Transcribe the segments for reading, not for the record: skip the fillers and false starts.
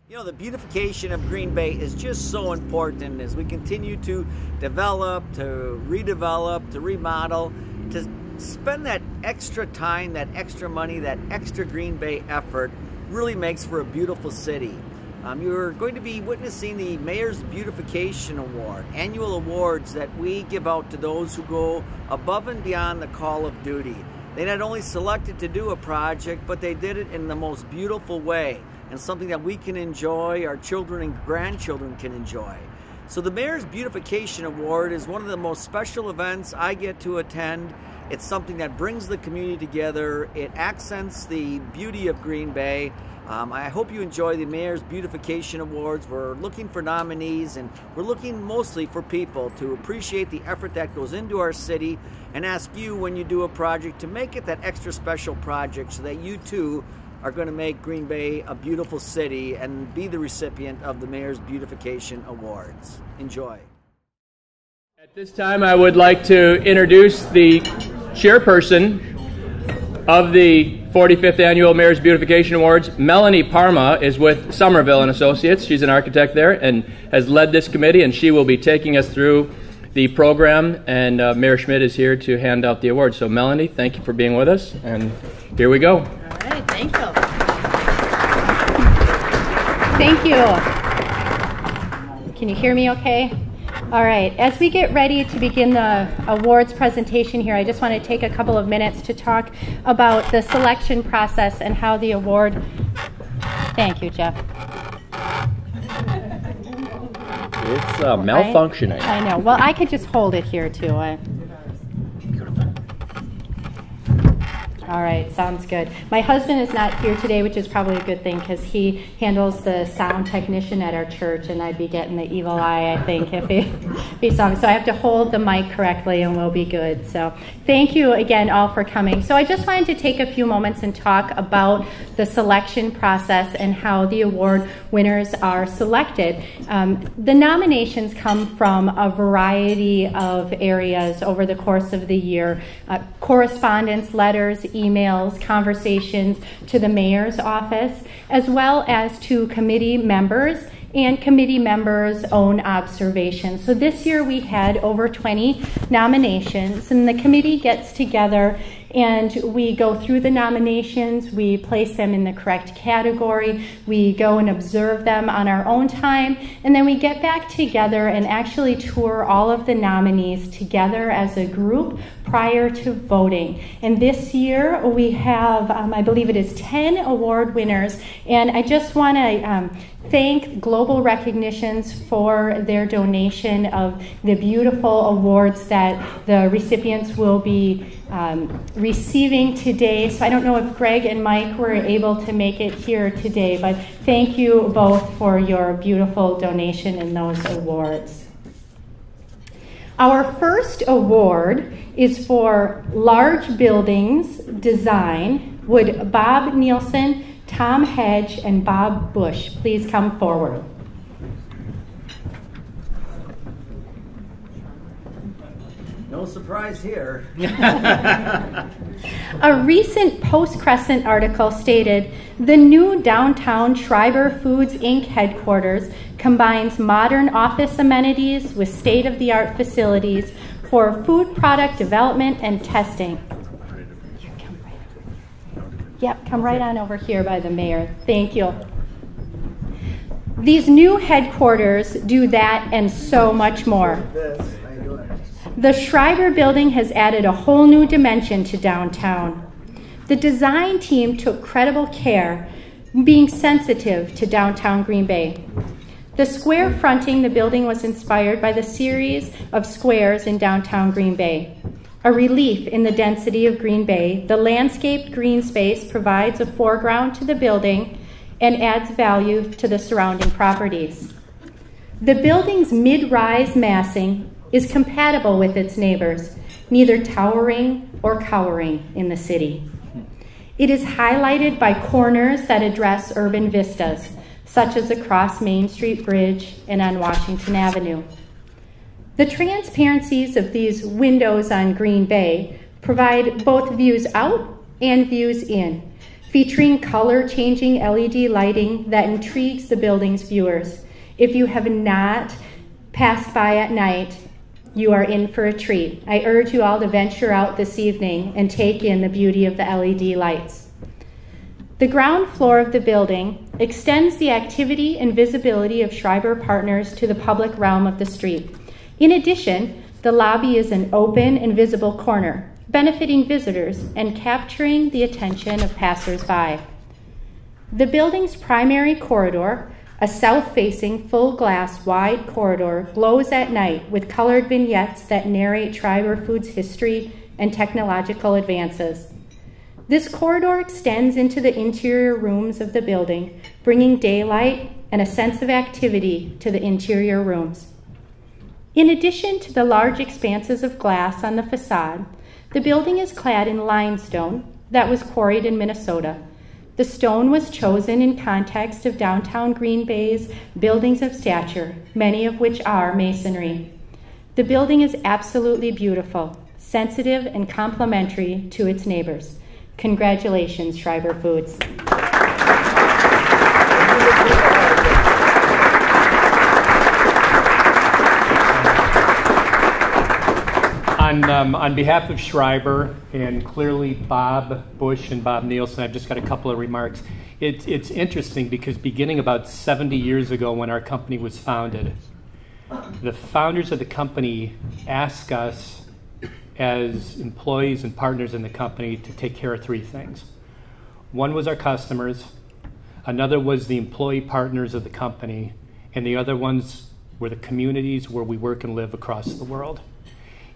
You know, the beautification of Green Bay is just so important as we continue to develop, to redevelop, to remodel, to spend that extra time, that extra money, that extra Green Bay effort really makes for a beautiful city. You're going to be witnessing the Mayor's Beautification Award, annual awards that we give out to those who go above and beyond the call of duty. They not only selected to do a project, but they did it in the most beautiful way, and something that we can enjoy, our children and grandchildren can enjoy. So the Mayor's Beautification Award is one of the most special events I get to attend. It's something that brings the community together. It accents the beauty of Green Bay. I hope you enjoy the Mayor's Beautification Awards. We're looking for nominees, and we're looking mostly for people to appreciate the effort that goes into our city and ask you, when you do a project, to make it that extra special project so that you too are going to make Green Bay a beautiful city and be the recipient of the Mayor's Beautification Awards. Enjoy. At this time, I would like to introduce the chairperson of the 45th Annual Mayor's Beautification Awards. Melanie Parma is with Somerville and Associates. She's an architect there and has led this committee, and she will be taking us through the program, and Mayor Schmidt is here to hand out the awards. So Melanie, thank you for being with us, and here we go. All right, thank you. Thank you. Can you hear me okay? All right, as we get ready to begin the awards presentation here, I just want to take a couple of minutes to talk about the selection process and how the award... Thank you, Jeff. It's malfunctioning. I know. Well, I could just hold it here, too. All right, sounds good. My husband is not here today, which is probably a good thing because he handles the sound technician at our church, and I'd be getting the evil eye, I think, if he saw me. So I have to hold the mic correctly, and we'll be good. So thank you again all for coming. So I just wanted to take a few moments and talk about the selection process and how the award winners are selected. The nominations come from a variety of areas over the course of the year. Correspondence, letters, emails, conversations to the mayor's office, as well as to committee members and committee members' own observations. So this year we had over 20 nominations, and the committee gets together and we go through the nominations, we place them in the correct category, we go and observe them on our own time, and then we get back together and actually tour all of the nominees together as a group prior to voting. And this year we have, I believe it is 10 award winners, and I just want to thank Global Recognitions for their donation of the beautiful awards that the recipients will be receiving today. So I don't know if Greg and Mike were able to make it here today, but thank you both for your beautiful donation in those awards. Our first award is for large buildings design. Would Bob Nielsen, Tom Hedge, and Bob Bush please come forward? No surprise here. A recent Post-Crescent article stated, the new downtown Schreiber Foods Inc. headquarters combines modern office amenities with state-of-the-art facilities for food product development and testing. Yep, come right on over here by the mayor. Thank you. These new headquarters do that and so much more. The Schreiber building has added a whole new dimension to downtown. The design team took credible care, being sensitive to downtown Green Bay. The square fronting the building was inspired by the series of squares in downtown Green Bay. A relief in the density of Green Bay, the landscaped green space provides a foreground to the building and adds value to the surrounding properties. The building's mid-rise massing is compatible with its neighbors, neither towering or cowering in the city. It is highlighted by corners that address urban vistas, such as across Main Street Bridge and on Washington Avenue. The transparencies of these windows on Green Bay provide both views out and views in, featuring color-changing LED lighting that intrigues the building's viewers. If you have not passed by at night, you are in for a treat. I urge you all to venture out this evening and take in the beauty of the LED lights. The ground floor of the building extends the activity and visibility of Schreiber Partners to the public realm of the street. In addition, the lobby is an open and visible corner, benefiting visitors and capturing the attention of passers-by. The building's primary corridor, a south-facing, full-glass, wide corridor, glows at night with colored vignettes that narrate Schreiber Foods' history and technological advances. This corridor extends into the interior rooms of the building, bringing daylight and a sense of activity to the interior rooms. In addition to the large expanses of glass on the facade, the building is clad in limestone that was quarried in Minnesota. The stone was chosen in context of downtown Green Bay's buildings of stature, many of which are masonry. The building is absolutely beautiful, sensitive, and complementary to its neighbors. Congratulations, Schreiber Foods. On behalf of Schreiber and clearly Bob Bush and Bob Nielsen, I've just got a couple of remarks. It's interesting because beginning about 70 years ago when our company was founded, the founders of the company asked us as employees and partners in the company to take care of three things. One was our customers, another was the employee partners of the company, and the other ones were the communities where we work and live across the world.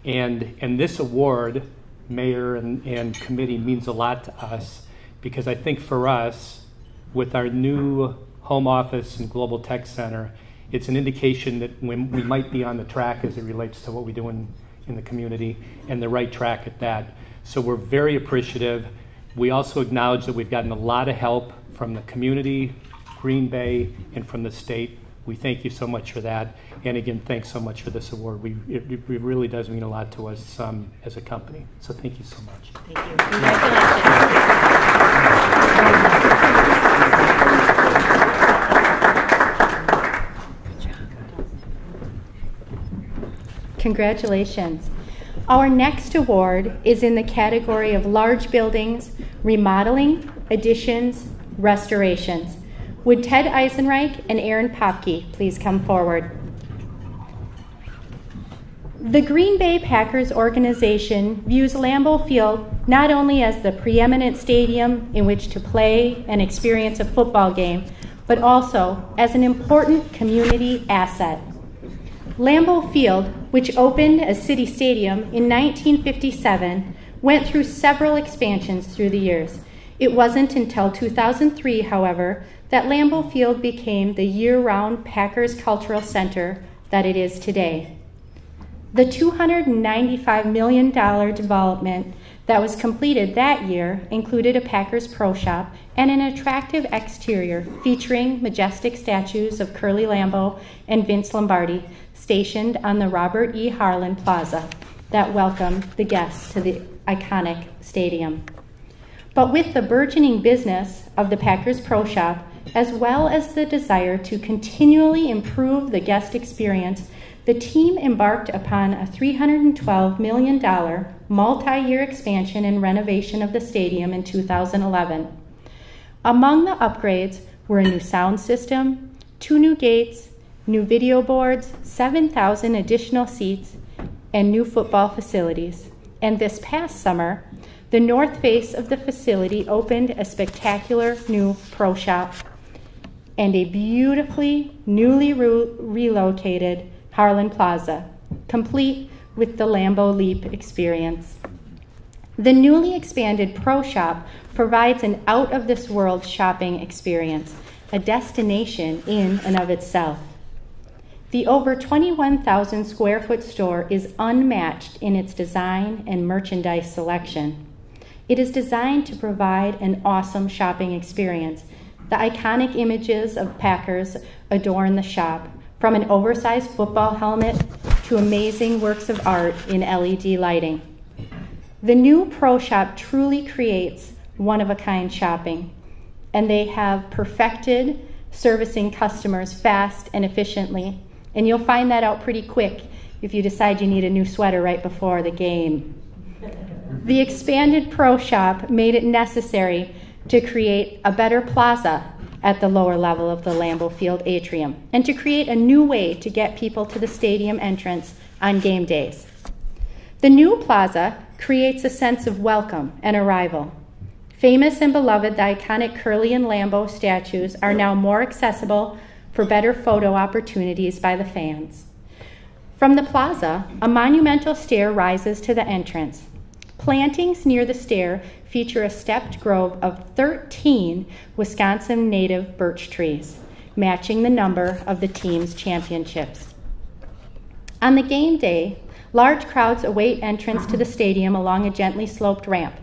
And this award, Mayor and committee, means a lot to us because I think for us, with our new home office and global tech center, it's an indication that we might be on the track as it relates to what we do in the community and the right track at that. So we're very appreciative. We also acknowledge that we've gotten a lot of help from the community, Green Bay, and from the state. We thank you so much for that. And again, thanks so much for this award. It really does mean a lot to us as a company. So thank you so much. Thank you. Congratulations. Congratulations. Our next award is in the category of large buildings, remodeling, additions, restorations. Would Ted Eisenreich and Aaron Popke please come forward? The Green Bay Packers organization views Lambeau Field not only as the preeminent stadium in which to play and experience a football game, but also as an important community asset. Lambeau Field, which opened as City Stadium in 1957, went through several expansions through the years. It wasn't until 2003, however, that Lambeau Field became the year-round Packers Cultural Center that it is today. The $295 million development that was completed that year included a Packers Pro Shop and an attractive exterior featuring majestic statues of Curly Lambeau and Vince Lombardi stationed on the Robert E. Harlan Plaza that welcomed the guests to the iconic stadium. But with the burgeoning business of the Packers Pro Shop, as well as the desire to continually improve the guest experience, the team embarked upon a $312 million multi-year expansion and renovation of the stadium in 2011. Among the upgrades were a new sound system, 2 new gates, new video boards, 7,000 additional seats, and new football facilities. And this past summer, the north face of the facility opened a spectacular new pro shop and a beautifully newly relocated Harlan Plaza, complete with the Lambeau Leap experience. The newly expanded Pro Shop provides an out-of-this-world shopping experience, a destination in and of itself. The over 21,000 square foot store is unmatched in its design and merchandise selection. It is designed to provide an awesome shopping experience. The iconic images of Packers adorn the shop, from an oversized football helmet to amazing works of art in LED lighting. The new Pro Shop truly creates one-of-a-kind shopping. And they have perfected servicing customers fast and efficiently. And you'll find that out pretty quick if you decide you need a new sweater right before the game. The expanded Pro Shop made it necessary to create a better plaza at the lower level of the Lambeau Field atrium and to create a new way to get people to the stadium entrance on game days. The new plaza creates a sense of welcome and arrival. Famous and beloved, the iconic Curly and Lambeau statues are now more accessible for better photo opportunities by the fans. From the plaza, a monumental stair rises to the entrance. Plantings near the stair feature a stepped grove of 13 Wisconsin native birch trees, matching the number of the team's championships. On the game day, large crowds await entrance to the stadium along a gently sloped ramp.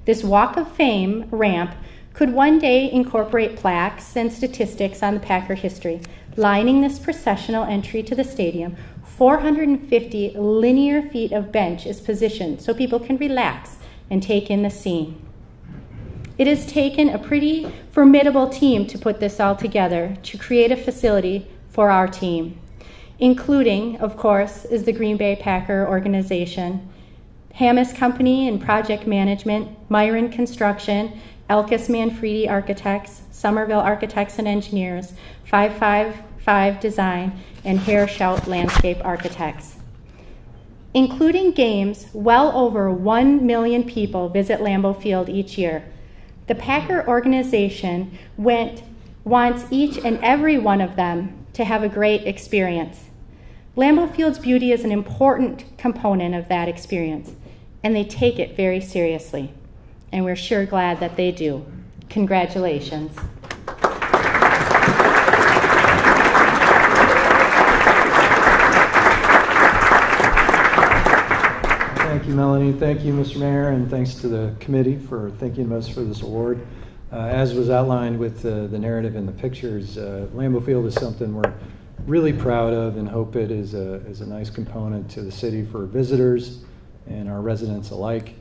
This Walk of Fame ramp could one day incorporate plaques and statistics on the Packer history. Lining this processional entry to the stadium, 450 linear feet of bench is positioned so people can relax and take in the scene. It has taken a pretty formidable team to put this all together to create a facility for our team, including, of course, is the Green Bay Packer organization, Hammes Company in project management, Myron Construction, Elkis Manfredi Architects, Somerville Architects and Engineers, 555 Design, and Hair-Shout Landscape Architects. Including games, well over 1 million people visit Lambeau Field each year. The Packer organization wants each and every one of them to have a great experience. Lambeau Field's beauty is an important component of that experience, and they take it very seriously. And we're sure glad that they do. Congratulations. Thank you, Melanie. Thank you, Mr. Mayor, and thanks to the committee for thinking of us for this award. As was outlined with the narrative and the pictures, Lambeau Field is something we're really proud of and hope it is a nice component to the city for visitors and our residents alike.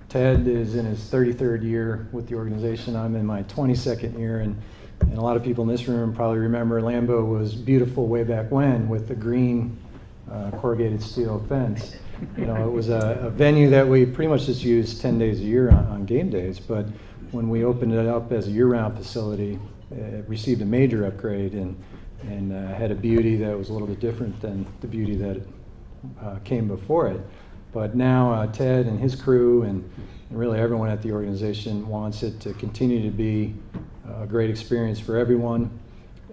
Ted is in his 33rd year with the organization. I'm in my 22nd year, and a lot of people in this room probably remember Lambeau was beautiful way back when with the green corrugated steel fence. You know, it was a venue that we pretty much just used 10 days a year on game days, but when we opened it up as a year-round facility, it received a major upgrade and had a beauty that was a little bit different than the beauty that came before it. But now Ted and his crew and really everyone at the organization wants it to continue to be a great experience for everyone.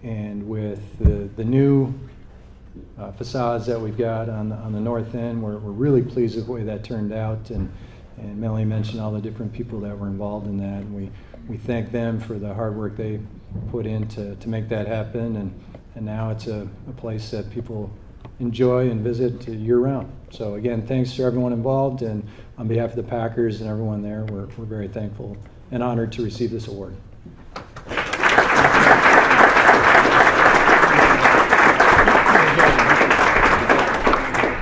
And with the new facades that we've got on the north end, we're really pleased with the way that turned out. And Melanie mentioned all the different people that were involved in that. And we thank them for the hard work they put in to make that happen. And now it's a place that people enjoy and visit year-round. So again, thanks to everyone involved, and on behalf of the Packers and everyone there, we're very thankful and honored to receive this award.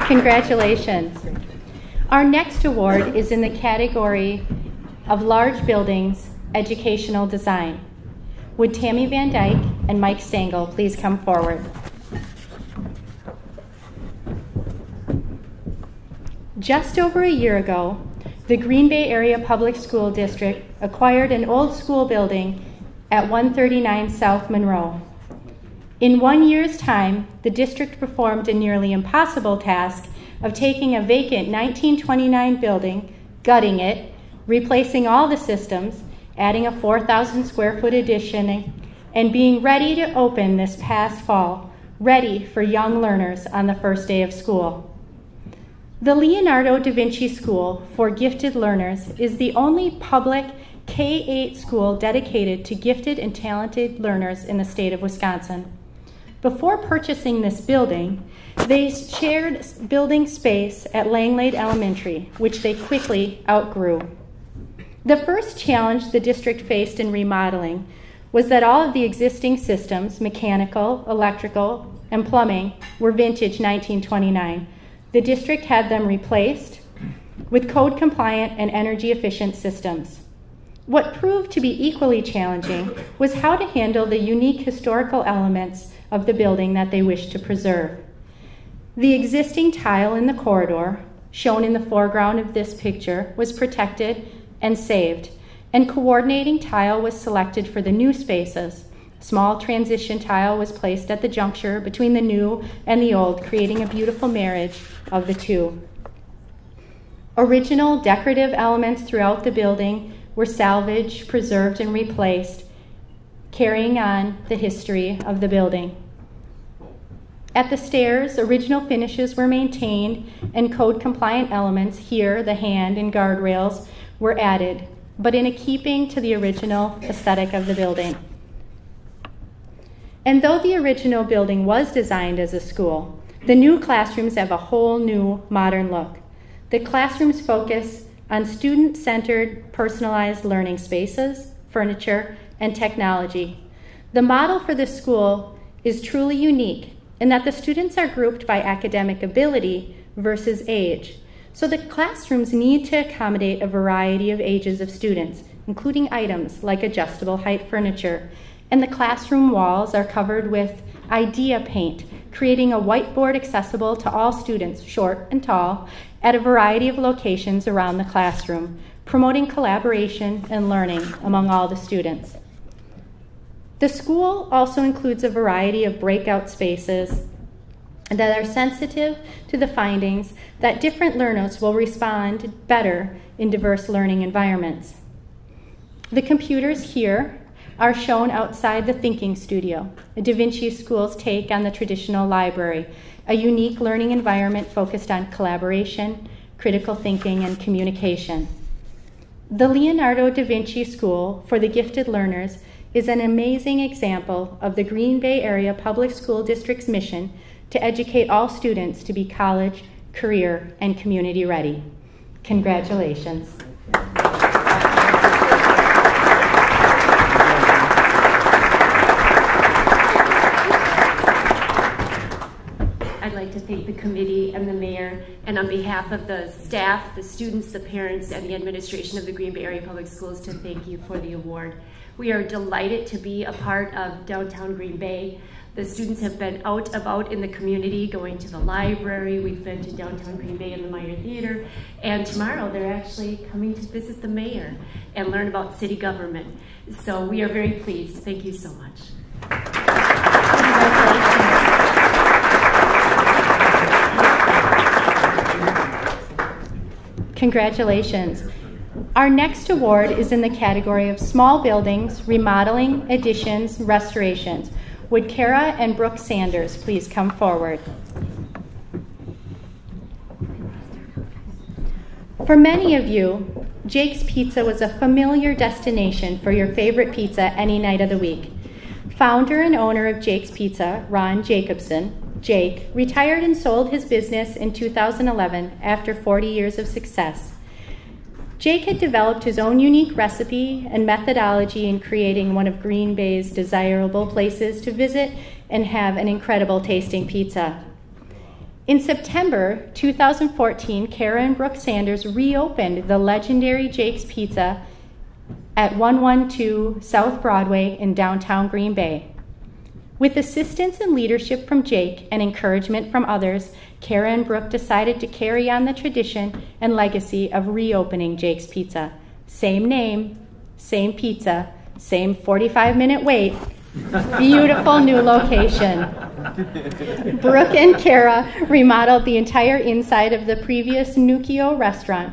Congratulations. Our next award is in the category of large buildings, educational design. Would Tammy Van Dyke and Mike Stengel please come forward? Just over a year ago, the Green Bay Area Public School District acquired an old school building at 139 South Monroe. In 1 year's time, the district performed a nearly impossible task of taking a vacant 1929 building, gutting it, replacing all the systems, adding a 4,000 square foot addition, and being ready to open this past fall, ready for young learners on the first day of school. The Leonardo da Vinci School for Gifted Learners is the only public K-8 school dedicated to gifted and talented learners in the state of Wisconsin. Before purchasing this building, they shared building space at Langlade Elementary, which they quickly outgrew. The first challenge the district faced in remodeling was that all of the existing systems, mechanical, electrical, and plumbing, were vintage 1929. The district had them replaced with code-compliant and energy-efficient systems. What proved to be equally challenging was how to handle the unique historical elements of the building that they wished to preserve. The existing tile in the corridor, shown in the foreground of this picture, was protected and saved, and coordinating tile was selected for the new spaces. Small transition tile was placed at the juncture between the new and the old, creating a beautiful marriage of the two. Original decorative elements throughout the building were salvaged, preserved, and replaced, carrying on the history of the building. At the stairs, original finishes were maintained, and code-compliant elements, here the hand and guardrails, were added, but in a keeping to the original aesthetic of the building. And though the original building was designed as a school, the new classrooms have a whole new modern look. The classrooms focus on student-centered, personalized learning spaces, furniture, and technology. The model for this school is truly unique in that the students are grouped by academic ability versus age. So the classrooms need to accommodate a variety of ages of students, including items like adjustable height furniture. And the classroom walls are covered with idea paint, creating a whiteboard accessible to all students, short and tall, at a variety of locations around the classroom, promoting collaboration and learning among all the students. The school also includes a variety of breakout spaces that are sensitive to the findings that different learners will respond better in diverse learning environments. The computers here are shown outside the thinking studio, a Da Vinci School's take on the traditional library, a unique learning environment focused on collaboration, critical thinking, and communication. The Leonardo da Vinci School for the Gifted Learners is an amazing example of the Green Bay Area Public School District's mission to educate all students to be college, career, and community ready. Congratulations. I'd like to thank the committee and the mayor, and on behalf of the staff, the students, the parents, and the administration of the Green Bay Area Public Schools, to thank you for the award. We are delighted to be a part of downtown Green Bay. The students have been out about in the community, going to the library. We've been to downtown Green Bay and the Meyer Theater. And tomorrow they're actually coming to visit the mayor and learn about city government. So we are very pleased. Thank you so much. Congratulations. Our next award is in the category of small buildings, remodeling, additions, restorations. Would Kara and Brooke Sanders please come forward? For many of you, Jake's Pizza was a familiar destination for your favorite pizza any night of the week. Founder and owner of Jake's Pizza, Ron Jacobson, Jake, retired and sold his business in 2011 after 40 years of success. Jake had developed his own unique recipe and methodology in creating one of Green Bay's desirable places to visit and have an incredible tasting pizza. In September 2014, Kara and Brooke Sanders reopened the legendary Jake's Pizza at 112 South Broadway in downtown Green Bay. With assistance and leadership from Jake and encouragement from others, Kara and Brooke decided to carry on the tradition and legacy of reopening Jake's Pizza. Same name, same pizza, same 45-minute wait, beautiful new location. Brooke and Kara remodeled the entire inside of the previous Nukio restaurant.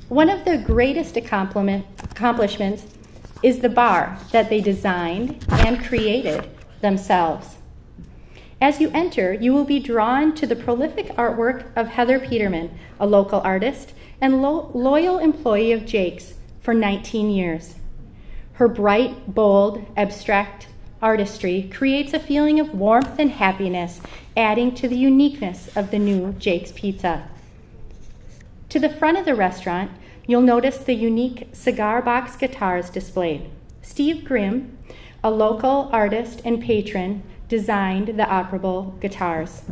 One of the greatest accomplishments is the bar that they designed and created themselves. As you enter, you will be drawn to the prolific artwork of Heather Peterman, a local artist and loyal employee of Jake's for 19 years. Her bright, bold, abstract artistry creates a feeling of warmth and happiness, adding to the uniqueness of the new Jake's Pizza. To the front of the restaurant, you'll notice the unique cigar box guitars displayed. Steve Grimm, a local artist and patron, designed the operable guitars.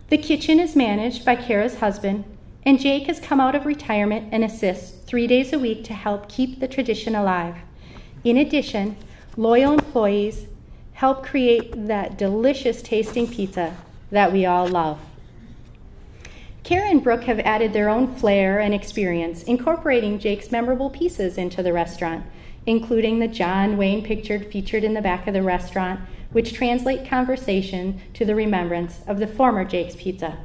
The kitchen is managed by Kara's husband, and Jake has come out of retirement and assists 3 days a week to help keep the tradition alive. In addition, loyal employees help create that delicious tasting pizza that we all love. Kara and Brooke have added their own flair and experience, incorporating Jake's memorable pieces into the restaurant, including the John Wayne picture featured in the back of the restaurant, which translate conversation to the remembrance of the former Jake's Pizza.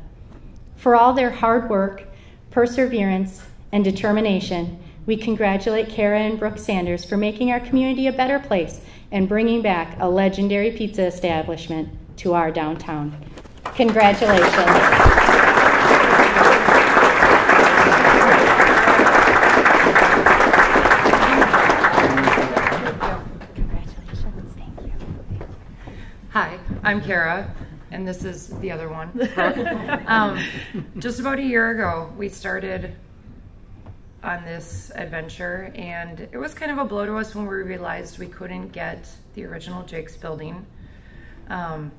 For all their hard work, perseverance, and determination, we congratulate Kara and Brooke Sanders for making our community a better place and bringing back a legendary pizza establishment to our downtown. Congratulations. Hi, I'm Kara, and this is the other one, Brooke. Just about a year ago, we started on this adventure, and it was kind of a blow to us when we realized we couldn't get the original Jake's building. And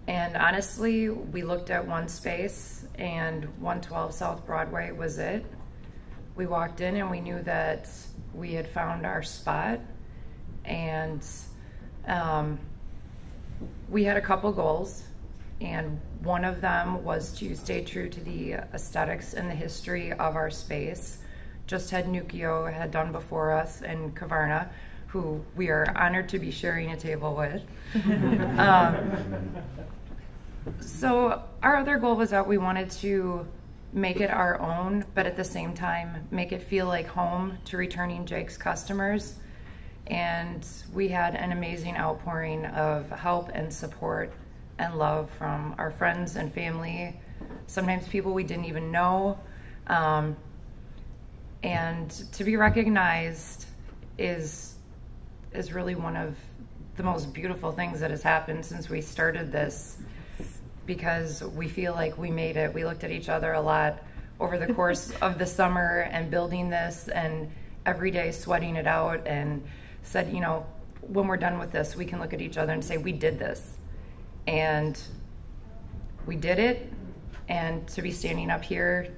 honestly, we looked at one space, and 112 South Broadway was it. We walked in and we knew that we had found our spot, and we had a couple goals, and one of them was to stay true to the aesthetics and the history of our space, just had Nukio had done before us, and Kavarna, who we are honored to be sharing a table with. So our other goal was that we wanted to make it our own, but at the same time, make it feel like home to returning Jake's customers. And we had an amazing outpouring of help and support and love from our friends and family, sometimes people we didn't even know. And to be recognized is really one of the most beautiful things that has happened since we started this, because we feel like we made it. We looked at each other a lot over the course of the summer and building this, and every day sweating it out, and said, you know, when we're done with this, we can look at each other and say, we did this. And we did it. And to be standing up here,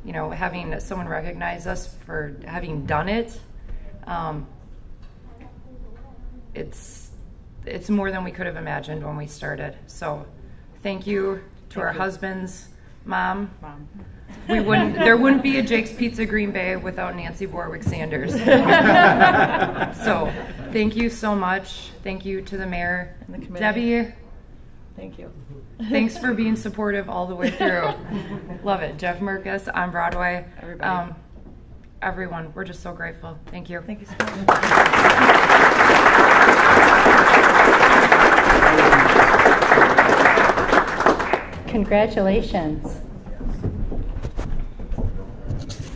you know, having someone recognize us for having done it, it's more than we could have imagined when we started. So thank you to our husbands, Mom. There wouldn't be a Jake's Pizza Green Bay without Nancy Borwick Sanders. So thank you so much. Thank you to the mayor and the committee. Debbie, thank you. Thanks for being supportive all the way through. Love it. Jeff Merkus on Broadway. Everybody. Everyone, we're just so grateful. Thank you. Thank you so much. Congratulations.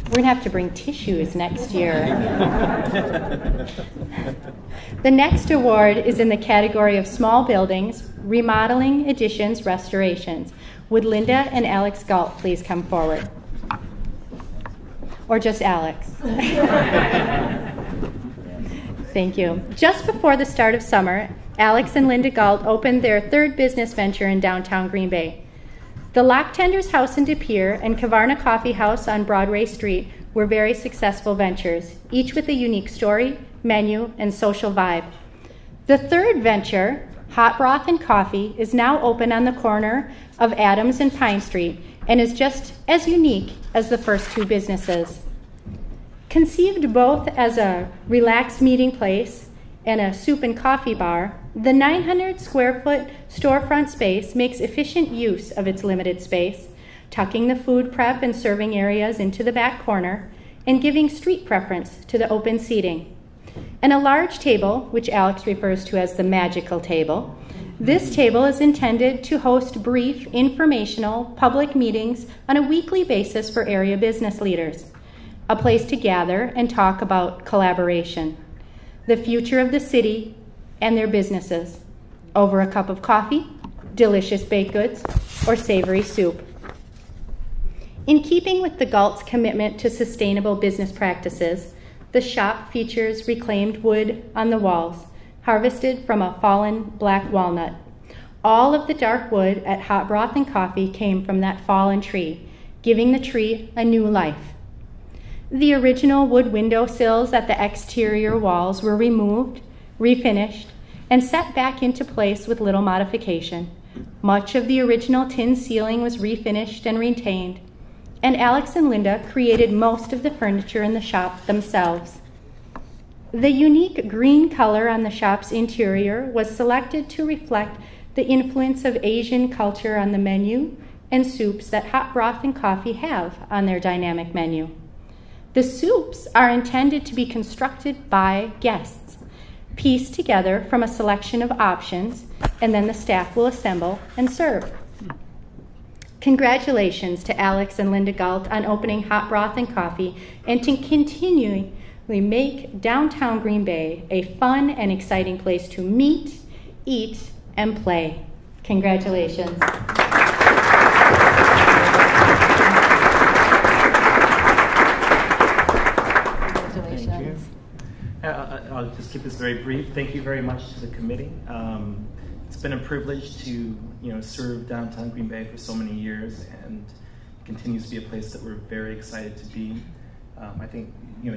We're going to have to bring tissues next year. The next award is in the category of small buildings, remodeling, additions, restorations. Would Linda and Alex Galt please come forward? Or just Alex? Thank you. Just before the start of summer, Alex and Linda Galt opened their third business venture in downtown Green Bay. The Lock Tender's House in De Pere and Kavarna Coffee House on Broadway Street were very successful ventures, each with a unique story, menu, and social vibe. The third venture, Hot Broth and Coffee, is now open on the corner of Adams and Pine Street and is just as unique as the first two businesses. Conceived both as a relaxed meeting place and a soup and coffee bar, the 900 square foot storefront space makes efficient use of its limited space, tucking the food prep and serving areas into the back corner and giving street preference to the open seating. And a large table, which Alex refers to as the magical table, this table is intended to host brief, informational, public meetings on a weekly basis for area business leaders, a place to gather and talk about collaboration, the future of the city, and their businesses, over a cup of coffee, delicious baked goods, or savory soup. In keeping with the Galt's commitment to sustainable business practices, the shop features reclaimed wood on the walls, harvested from a fallen black walnut. All of the dark wood at Hot Broth and Coffee came from that fallen tree, giving the tree a new life. The original wood window sills at the exterior walls were removed, refinished, and set back into place with little modification. Much of the original tin ceiling was refinished and retained, and Alex and Linda created most of the furniture in the shop themselves. The unique green color on the shop's interior was selected to reflect the influence of Asian culture on the menu and soups that Hot Broth and Coffee have on their dynamic menu. The soups are intended to be constructed by guests, pieced together from a selection of options, and then the staff will assemble and serve. Congratulations to Alex and Linda Galt on opening Hot Broth and Coffee and to continually make downtown Green Bay a fun and exciting place to meet, eat, and play. Congratulations. Congratulations. I'll just keep this very brief. Thank you very much to the committee. It's been a privilege to serve downtown Green Bay for so many years, and it continues to be a place that we're very excited to be. I think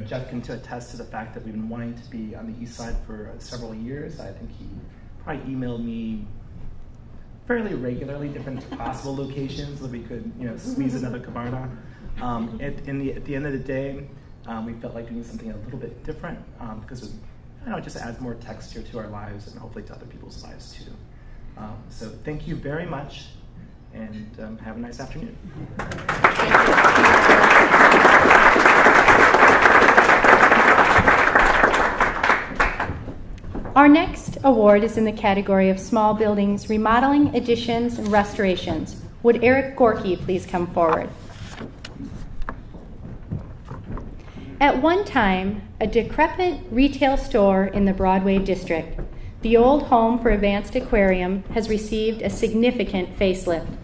Jeff can attest to the fact that we've been wanting to be on the east side for several years. I think he probably emailed me fairly regularly different possible locations that we could squeeze another Cabarna. At the end of the day, we felt like doing something a little bit different because it just adds more texture to our lives and hopefully to other people's lives too. So thank you very much, and have a nice afternoon. Our next award is in the category of small buildings, remodeling, additions, and restorations. Would Eric Gorky please come forward? At one time, a decrepit retail store in the Broadway district, the old home for Advanced Aquarium has received a significant facelift.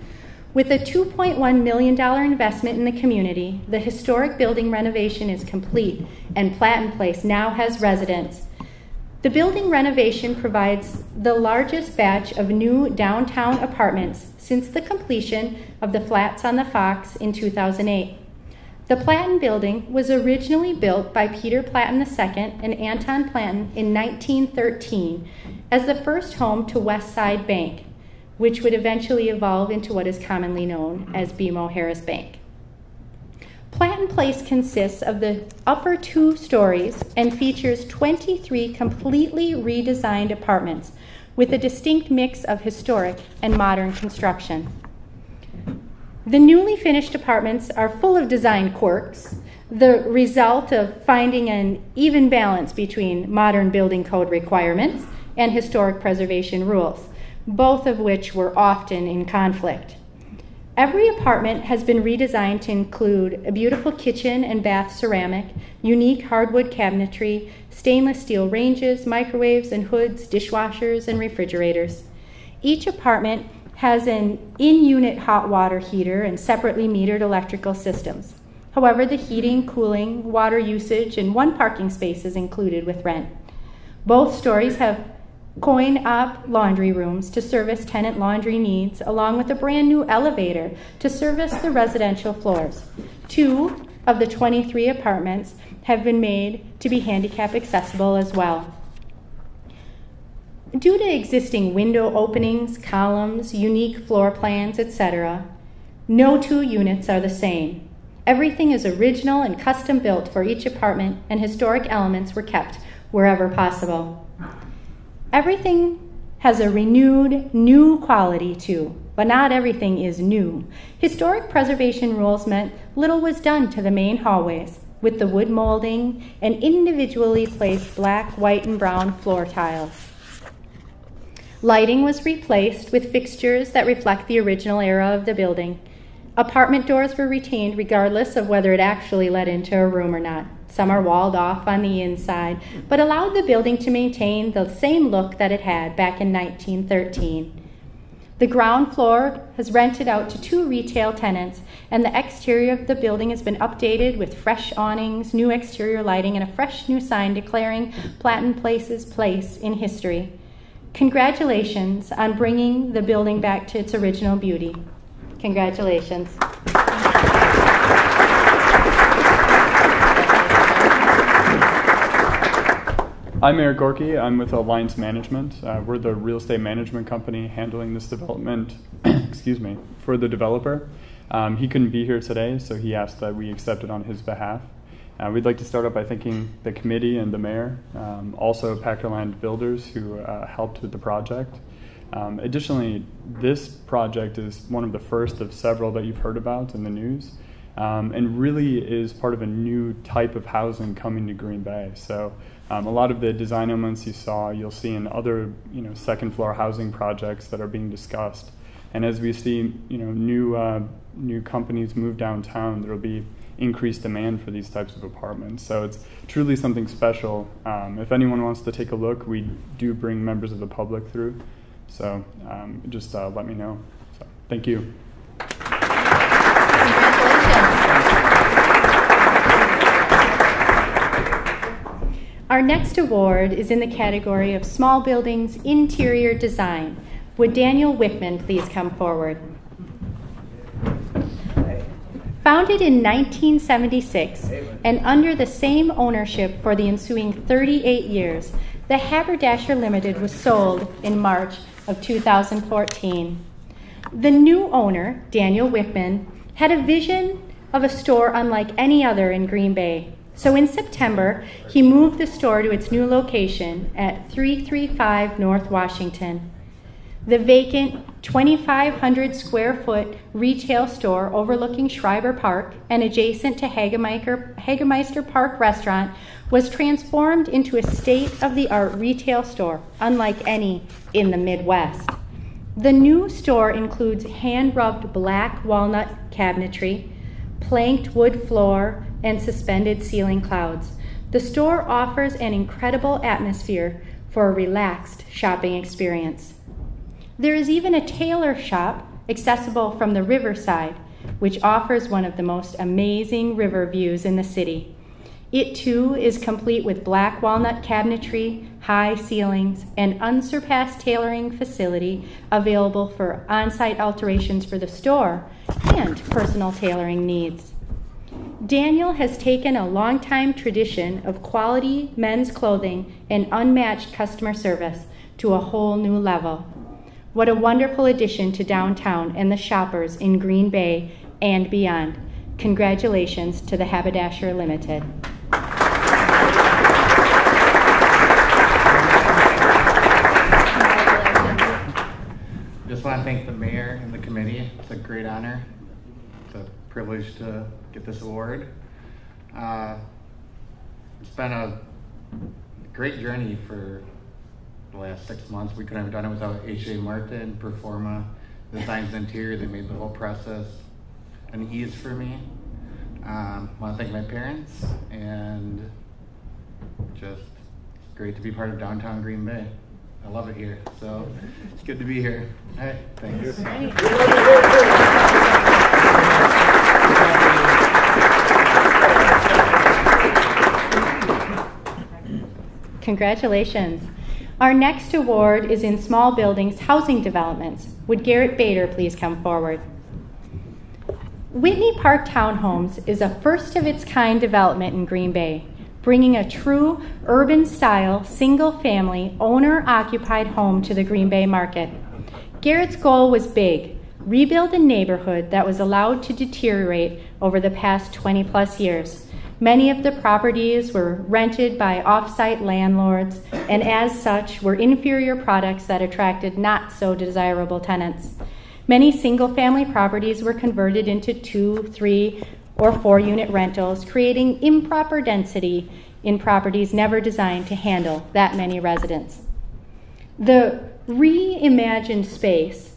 With a $2.1 million investment in the community, the historic building renovation is complete, and Platten Place now has residents. The building renovation provides the largest batch of new downtown apartments since the completion of the flats on the Fox in 2008. The Platten Building was originally built by Peter Platten II and Anton Platten in 1913 as the first home to West Side Bank, which would eventually evolve into what is commonly known as BMO Harris Bank. Platten Place consists of the upper 2 stories and features 23 completely redesigned apartments with a distinct mix of historic and modern construction. The newly finished apartments are full of design quirks, the result of finding an even balance between modern building code requirements and historic preservation rules, both of which were often in conflict. Every apartment has been redesigned to include a beautiful kitchen and bath ceramic, unique hardwood cabinetry, stainless steel ranges, microwaves and hoods, dishwashers, and refrigerators. Each apartment has an in-unit hot water heater and separately metered electrical systems. However, the heating, cooling, water usage, and 1 parking space is included with rent. Both stories have coin-op laundry rooms to service tenant laundry needs, along with a brand new elevator to service the residential floors. 2 of the 23 apartments have been made to be handicap accessible as well. Due to existing window openings, columns, unique floor plans, etc., no 2 units are the same. Everything is original and custom built for each apartment, and historic elements were kept wherever possible. Everything has a renewed, new quality too, but not everything is new. Historic preservation rules meant little was done to the main hallways, with the wood molding and individually placed black, white, and brown floor tiles. Lighting was replaced with fixtures that reflect the original era of the building. Apartment doors were retained regardless of whether it actually led into a room or not. Some are walled off on the inside, but allowed the building to maintain the same look that it had back in 1913. The ground floor is rented out to 2 retail tenants, and the exterior of the building has been updated with fresh awnings, new exterior lighting, and a fresh new sign declaring Platten Place's place in history. Congratulations on bringing the building back to its original beauty. Congratulations. I'm Eric Gorky. I'm with Alliance Management. We're the real estate management company handling this development excuse me, for the developer. He couldn't be here today, so he asked that we accept it on his behalf. We'd like to start out by thanking the committee and the mayor, also Packerland Builders who helped with the project. Additionally, this project is one of the first of several that you've heard about in the news, and really is part of a new type of housing coming to Green Bay. So a lot of the design elements you saw, you'll see in other second floor housing projects that are being discussed. And as we see new companies move downtown, there will be increased demand for these types of apartments. So it's truly something special. If anyone wants to take a look, we do bring members of the public through. So just let me know. So, thank you. Our next award is in the category of Small Buildings Interior Design. Would Daniel Wickman please come forward? Founded in 1976 and under the same ownership for the ensuing 38 years, the Haberdasher Limited was sold in March of 2014. The new owner, Daniel Wickman, had a vision of a store unlike any other in Green Bay. So in September, he moved the store to its new location at 335 North Washington. The vacant 2,500 square foot retail store overlooking Schreiber Park and adjacent to Hagemeister Park restaurant was transformed into a state-of-the-art retail store, unlike any in the Midwest. The new store includes hand-rubbed black walnut cabinetry, planked wood floor, and suspended ceiling clouds. The store offers an incredible atmosphere for a relaxed shopping experience. There is even a tailor shop accessible from the riverside, which offers one of the most amazing river views in the city. It too is complete with black walnut cabinetry, high ceilings, and unsurpassed tailoring facility available for on-site alterations for the store and personal tailoring needs. Daniel has taken a long-time tradition of quality men's clothing and unmatched customer service to a whole new level. What a wonderful addition to downtown and the shoppers in Green Bay and beyond. Congratulations to the Haberdasher Limited. Just want to thank the mayor and the committee. It's a great honor. It's a privilege to get this award. It's been a great journey for the last 6 months. We couldn't have done it without H.A. Martin, Performa, Designs Interior. They made the whole process an ease for me. I want to thank my parents, and just it's great to be part of downtown Green Bay. I love it here, so it's good to be here. All right, thanks. Congratulations. Our next award is in Small Buildings Housing Developments. Would Garrett Bader please come forward? Whitney Park Townhomes is a first-of-its-kind development in Green Bay, bringing a true urban-style, single-family, owner-occupied home to the Green Bay market. Garrett's goal was big: rebuild a neighborhood that was allowed to deteriorate over the past 20-plus years. Many of the properties were rented by off-site landlords, and as such were inferior products that attracted not so desirable tenants. Many single-family properties were converted into 2, 3, or 4-unit rentals, creating improper density in properties never designed to handle that many residents. The reimagined space,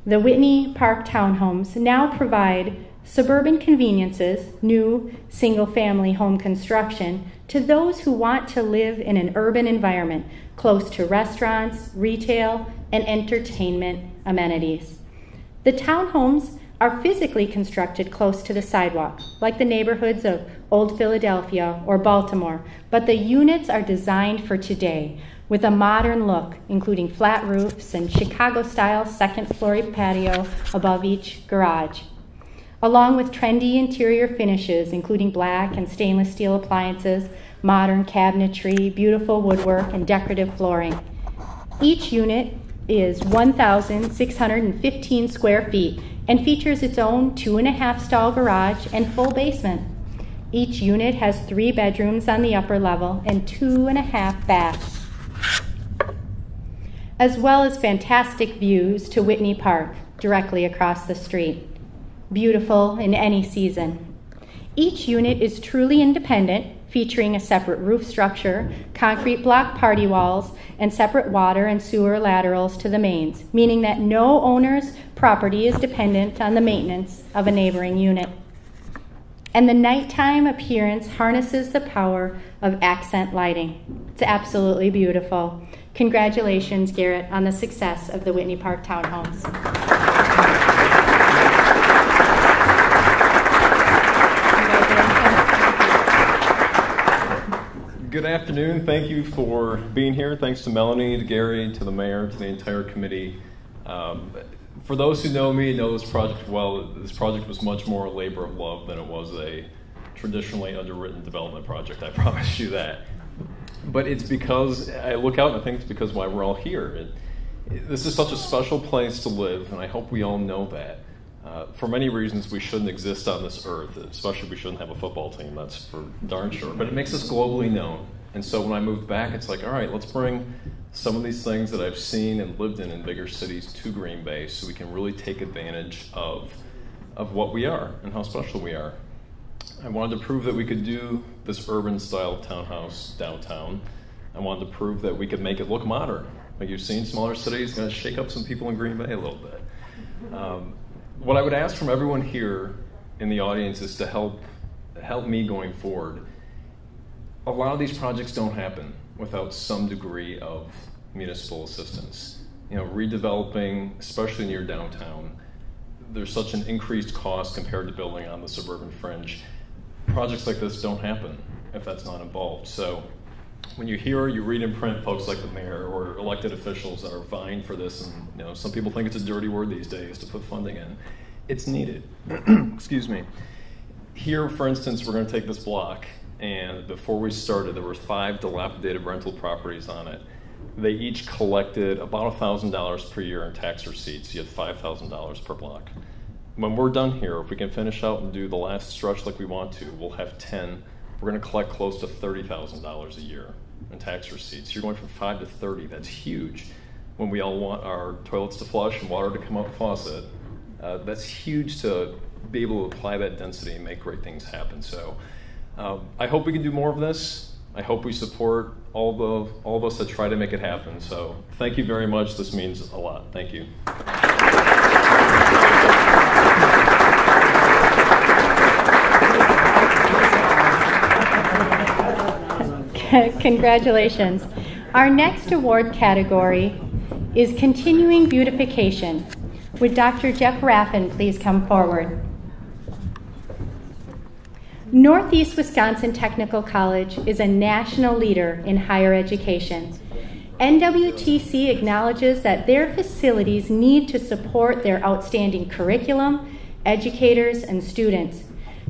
the Whitney Park Townhomes, now provide suburban conveniences, new single-family home construction, to those who want to live in an urban environment close to restaurants, retail, and entertainment amenities. The townhomes are physically constructed close to the sidewalk, like the neighborhoods of Old Philadelphia or Baltimore, but the units are designed for today, with a modern look, including flat roofs and Chicago-style second-floor patio above each garage, along with trendy interior finishes, including black and stainless steel appliances, modern cabinetry, beautiful woodwork, and decorative flooring. Each unit is 1,615 square feet and features its own 2.5 stall garage and full basement. Each unit has 3 bedrooms on the upper level and 2.5 baths, as well as fantastic views to Whitney Park, directly across the street. Beautiful in any season. Each unit is truly independent, featuring a separate roof structure, concrete block party walls, and separate water and sewer laterals to the mains, meaning that no owner's property is dependent on the maintenance of a neighboring unit. And the nighttime appearance harnesses the power of accent lighting. It's absolutely beautiful. Congratulations, Garrett, on the success of the Whitney Park Townhomes. Good afternoon. Thank you for being here. Thanks to Melanie, to Gary, to the mayor, to the entire committee. For those who know me and know this project well, this project was much more a labor of love than it was a traditionally underwritten development project. I promise you that. But it's because I look out and I think it's because why we're all here. This is such a special place to live, and I hope we all know that. For many reasons, we shouldn't exist on this earth, especially we shouldn't have a football team, that's for darn sure. But it makes us globally known. And so when I moved back, it's like, all right, let's bring some of these things that I've seen and lived in bigger cities to Green Bay so we can really take advantage of what we are and how special we are. I wanted to prove that we could do this urban style of townhouse downtown. I wanted to prove that we could make it look modern. Like you've seen smaller cities, going to shake up some people in Green Bay a little bit. What I would ask from everyone here in the audience is to help me going forward. A lot of these projects don't happen without some degree of municipal assistance. You know, redeveloping, especially near downtown, there's such an increased cost compared to building on the suburban fringe. Projects like this don't happen if that's not involved. So when you read in print folks like the mayor or elected officials that are vying for this, and you know, some people think it's a dirty word these days to put funding in. It's needed. Excuse me. Here, for instance, we're going to take this block, and before we started, there were 5 dilapidated rental properties on it. They each collected about $1,000 per year in tax receipts. You had $5,000 per block. When we're done here, if we can finish out and do the last stretch like we want to, we'll have 10. We're going to collect close to $30,000 a year in tax receipts. You're going from 5 to 30. That's huge. When we all want our toilets to flush and water to come out the faucet, that's huge to be able to apply that density and make great things happen. So I hope we can do more of this. I hope we support all of us that try to make it happen. So thank you very much. This means a lot. Thank you. Congratulations. Our next award category is Continuing Beautification. Would Dr. Jeff Raffin please come forward? Northeast Wisconsin Technical College is a national leader in higher education. NWTC acknowledges that their facilities need to support their outstanding curriculum, educators, and students.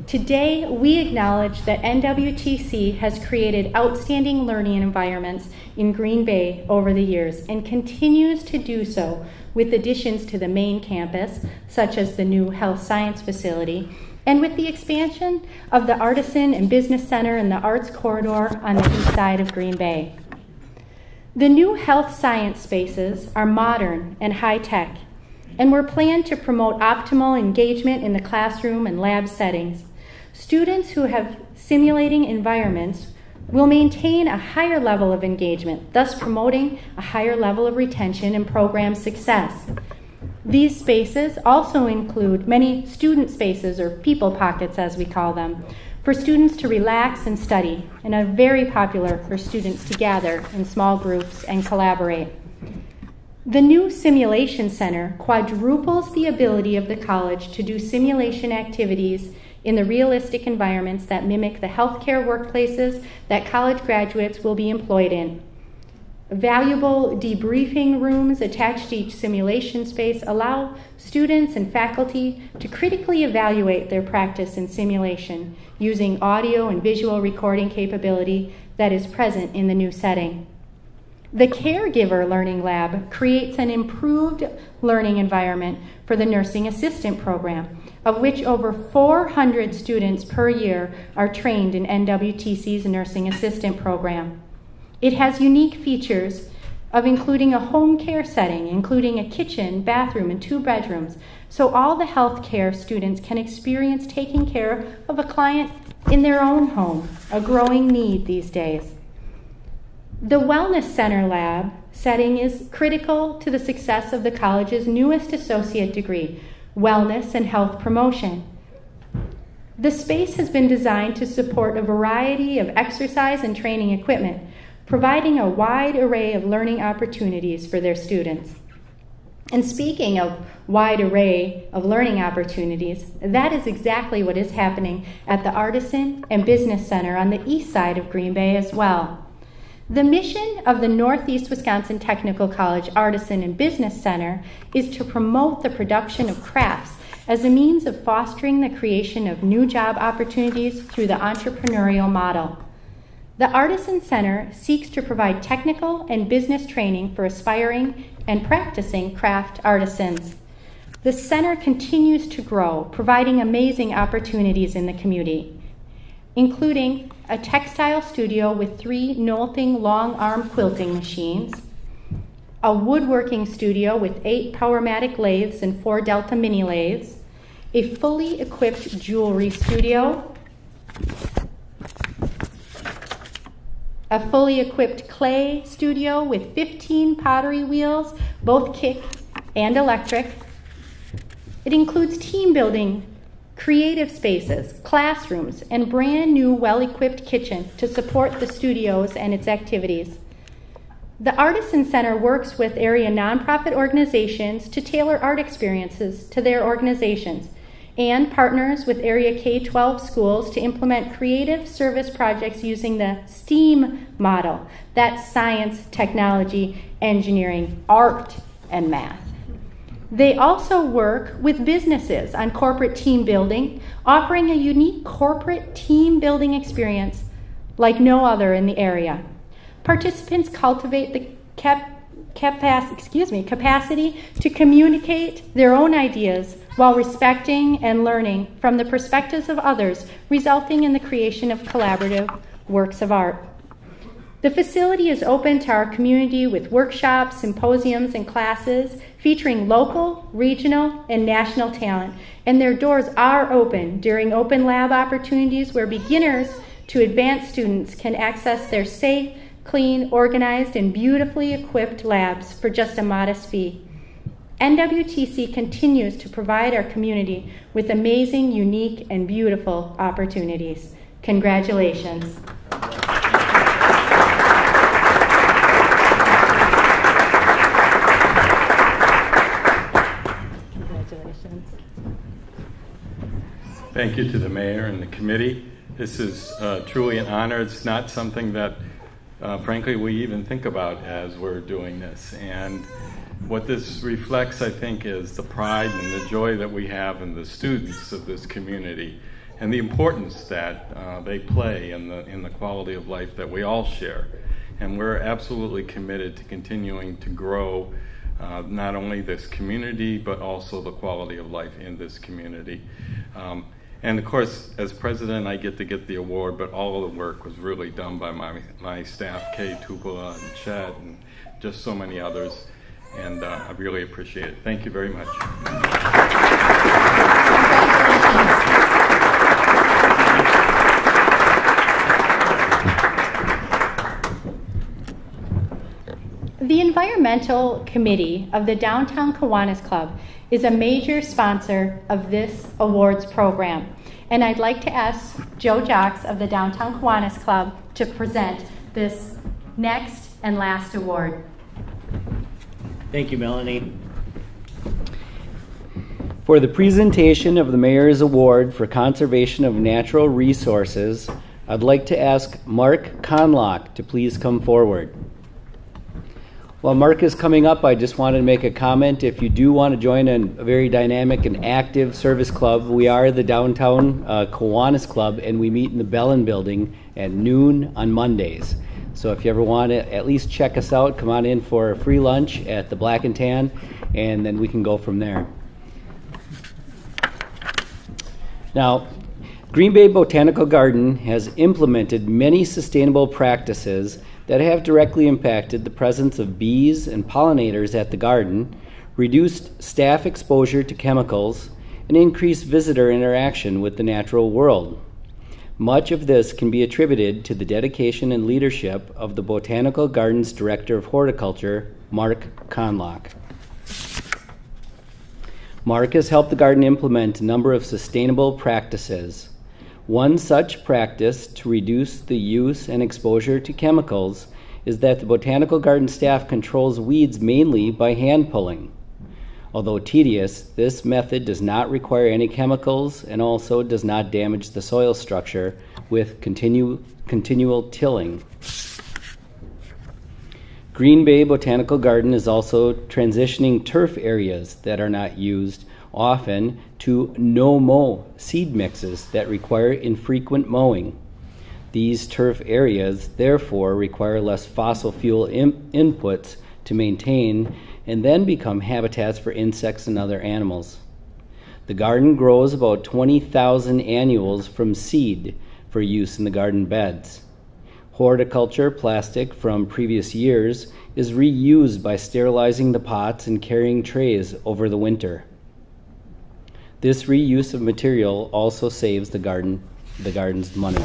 Today, we acknowledge that NWTC has created outstanding learning environments in Green Bay over the years and continues to do so with additions to the main campus, such as the new health science facility, and with the expansion of the Artisan and Business Center and the Arts Corridor on the east side of Green Bay. The new health science spaces are modern and high-tech, and were planned to promote optimal engagement in the classroom and lab settings. Students who have simulating environments will maintain a higher level of engagement, thus promoting a higher level of retention and program success. These spaces also include many student spaces, or people pockets as we call them, for students to relax and study, and are very popular for students to gather in small groups and collaborate. The new Simulation Center quadruples the ability of the college to do simulation activities in the realistic environments that mimic the healthcare workplaces that college graduates will be employed in. Valuable debriefing rooms attached to each simulation space allow students and faculty to critically evaluate their practice in simulation using audio and visual recording capability that is present in the new setting. The Caregiver Learning Lab creates an improved learning environment for the nursing assistant program, of which over 400 students per year are trained in NWTC's nursing assistant program. It has unique features of including a home care setting, including a kitchen, bathroom, and 2 bedrooms, so all the healthcare students can experience taking care of a client in their own home, a growing need these days. The Wellness Center Lab setting is critical to the success of the college's newest associate degree, Wellness and Health Promotion. The space has been designed to support a variety of exercise and training equipment, providing a wide array of learning opportunities for their students. And speaking of wide array of learning opportunities, that is exactly what is happening at the Artisan and Business Center on the east side of Green Bay as well. The mission of the Northeast Wisconsin Technical College Artisan and Business Center is to promote the production of crafts as a means of fostering the creation of new job opportunities through the entrepreneurial model. The Artisan Center seeks to provide technical and business training for aspiring and practicing craft artisans. The center continues to grow, providing amazing opportunities in the community, including a textile studio with 3 Knolting long arm quilting machines, a woodworking studio with 8 Powermatic lathes and 4 Delta mini lathes, a fully equipped jewelry studio, a fully equipped clay studio with 15 pottery wheels, both kick and electric. It includes team building, creative spaces, classrooms, and brand new well-equipped kitchen to support the studios and its activities. The Artisan Center works with area nonprofit organizations to tailor art experiences to their organizations, and partners with area K-12 schools to implement creative service projects using the STEAM model. That's science, technology, engineering, art, and math. They also work with businesses on corporate team building, offering a unique corporate team building experience like no other in the area. Participants cultivate the capacity to communicate their own ideas while respecting and learning from the perspectives of others, resulting in the creation of collaborative works of art. The facility is open to our community with workshops, symposiums, and classes featuring local, regional, and national talent, and their doors are open during open lab opportunities where beginners to advanced students can access their safe, clean, organized, and beautifully equipped labs for just a modest fee. NWTC continues to provide our community with amazing, unique, and beautiful opportunities. Congratulations. Congratulations. Thank you to the mayor and the committee. This is truly an honor. It's not something that frankly, we even think about as we're doing this. And what this reflects, I think, is the pride and the joy that we have in the students of this community and the importance that they play in the quality of life that we all share. And we're absolutely committed to continuing to grow not only this community, but also the quality of life in this community. And of course, as president, I get to get the award, but all of the work was really done by my staff, Kay, Tupela, and Chet, and just so many others. And I really appreciate it. Thank you very much. The Environmental Committee of the Downtown Kiwanis Club is a major sponsor of this awards program. And I'd like to ask Joe Jocks of the Downtown Kiwanis Club to present this next and last award. Thank you, Melanie. For the presentation of the Mayor's Award for Conservation of Natural Resources, I'd like to ask Mark Conlock to please come forward. While Mark is coming up, I just wanted to make a comment. If you do want to join a very dynamic and active service club, we are the Downtown Kiwanis Club, and we meet in the Bellin Building at noon on Mondays. So if you ever want to at least check us out, come on in for a free lunch at the Black and Tan, and then we can go from there. Now, Green Bay Botanical Garden has implemented many sustainable practices that have directly impacted the presence of bees and pollinators at the garden, reduced staff exposure to chemicals, and increased visitor interaction with the natural world. Much of this can be attributed to the dedication and leadership of the Botanical Gardens Director of Horticulture, Mark Conlock. Mark has helped the garden implement a number of sustainable practices. One such practice to reduce the use and exposure to chemicals is that the botanical garden staff controls weeds mainly by hand pulling. Although tedious, this method does not require any chemicals and also does not damage the soil structure with continual tilling. Green Bay Botanical Garden is also transitioning turf areas that are not used often to no-mow seed mixes that require infrequent mowing. These turf areas therefore require less fossil fuel inputs to maintain and then become habitats for insects and other animals. The garden grows about 20,000 annuals from seed for use in the garden beds. Horticulture plastic from previous years is reused by sterilizing the pots and carrying trays over the winter. This reuse of material also saves the garden's money.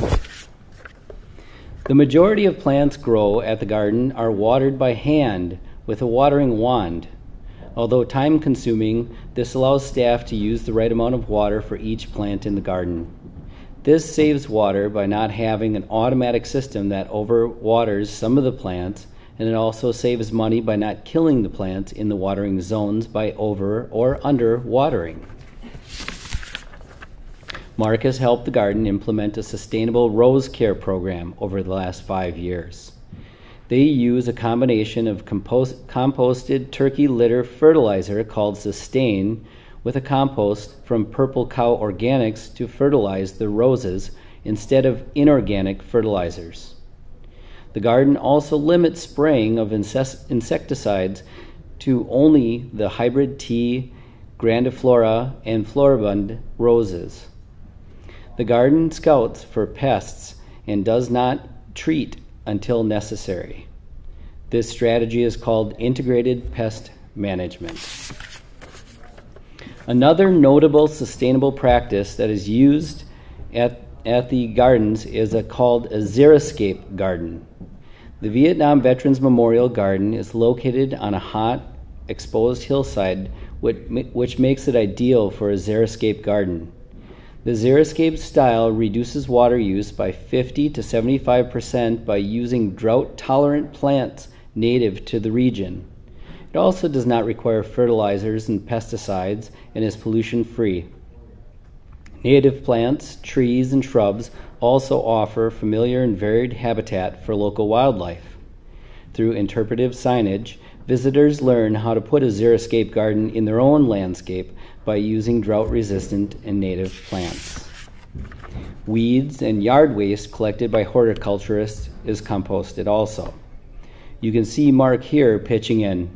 The majority of plants grow at the garden are watered by hand with a watering wand. Although time-consuming, this allows staff to use the right amount of water for each plant in the garden. This saves water by not having an automatic system that overwaters some of the plants, and it also saves money by not killing the plants in the watering zones by over or under watering. Mark has helped the garden implement a sustainable rose care program over the last 5 years. They use a combination of composted turkey litter fertilizer called Sustain with a compost from Purple Cow Organics to fertilize the roses instead of inorganic fertilizers. The garden also limits spraying of insecticides to only the hybrid tea, grandiflora, and floribund roses. The garden scouts for pests and does not treat until necessary. This strategy is called integrated pest management. Another notable sustainable practice that is used at the gardens is called a xeriscape garden. The Vietnam Veterans Memorial Garden is located on a hot, exposed hillside, which makes it ideal for a xeriscape garden. The xeriscape style reduces water use by 50 to 75% by using drought-tolerant plants native to the region. It also does not require fertilizers and pesticides and is pollution-free. Native plants, trees, and shrubs also offer familiar and varied habitat for local wildlife. Through interpretive signage, visitors learn how to put a xeriscape garden in their own landscape by using drought-resistant and native plants. Weeds and yard waste collected by horticulturists is composted also. You can see Mark here pitching in.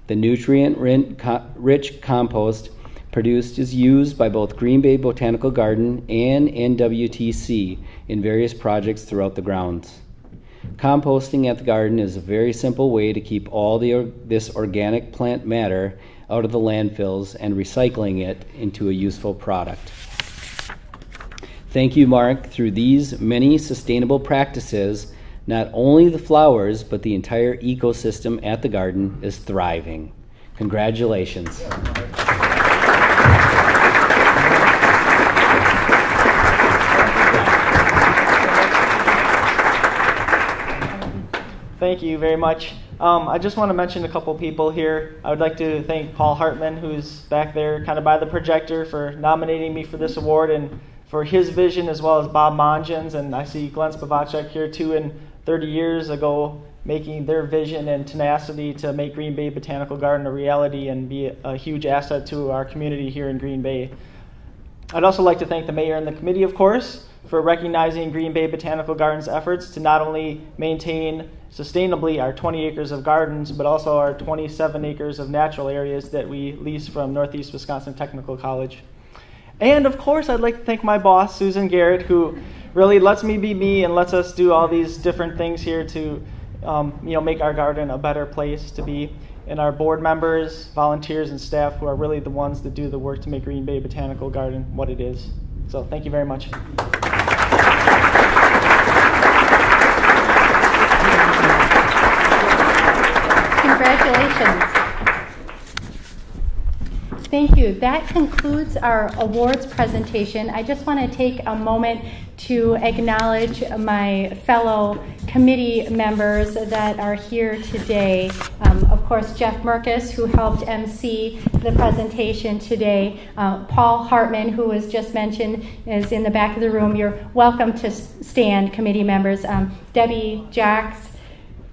The nutrient-rich compost produced is used by both Green Bay Botanical Garden and NWTC in various projects throughout the grounds. Composting at the garden is a very simple way to keep all this organic plant matter out of the landfills and recycling it into a useful product. Thank you, Mark. Through these many sustainable practices, not only the flowers, but the entire ecosystem at the garden is thriving. Congratulations. Thank you very much. I just want to mention a couple people here. I would like to thank Paul Hartman, who's back there kind of by the projector, for nominating me for this award and for his vision, as well as Bob Mongens. And I see Glenn Spivacek here too. And 30 years ago, making their vision and tenacity to make Green Bay Botanical Garden a reality and be a huge asset to our community here in Green Bay. I'd also like to thank the mayor and the committee, of course, for recognizing Green Bay Botanical Gardens' efforts to not only maintain sustainably our 20 acres of gardens, but also our 27 acres of natural areas that we lease from Northeast Wisconsin Technical College. And of course, I'd like to thank my boss, Susan Garrett, who really lets me be me and lets us do all these different things here to make our garden a better place to be. And our board members, volunteers, and staff who are really the ones that do the work to make Green Bay Botanical Garden what it is. So thank you very much. Congratulations. Thank you. That concludes our awards presentation. I just want to take a moment to acknowledge my fellow committee members that are here today. Of course, Jeff Merkus, who helped MC the presentation today. Paul Hartman, who was just mentioned, is in the back of the room. You're welcome to stand, committee members. Debbie Jacks,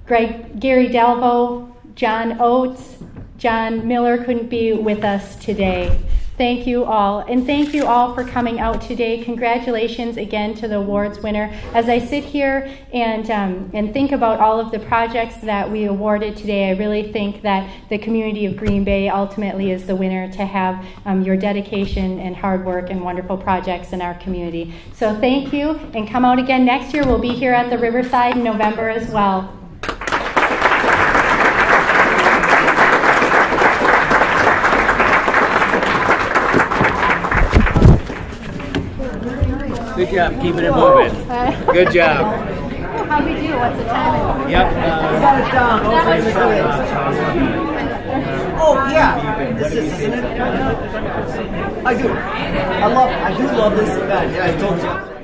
Gary Delvo, John Oates, John Miller couldn't be with us today. Thank you all. And thank you all for coming out today. Congratulations again to the awards winner. As I sit here and think about all of the projects that we awarded today, I really think that the community of Green Bay ultimately is the winner to have your dedication and hard work and wonderful projects in our community. So thank you, and come out again next year. We'll be here at the Riverside in November as well. Good job, keeping it moving. Good job. How do we do? What's the time? Yep. Got it down. Oh yeah, this is, isn't it? I do. I do love this event. Yeah, I told you.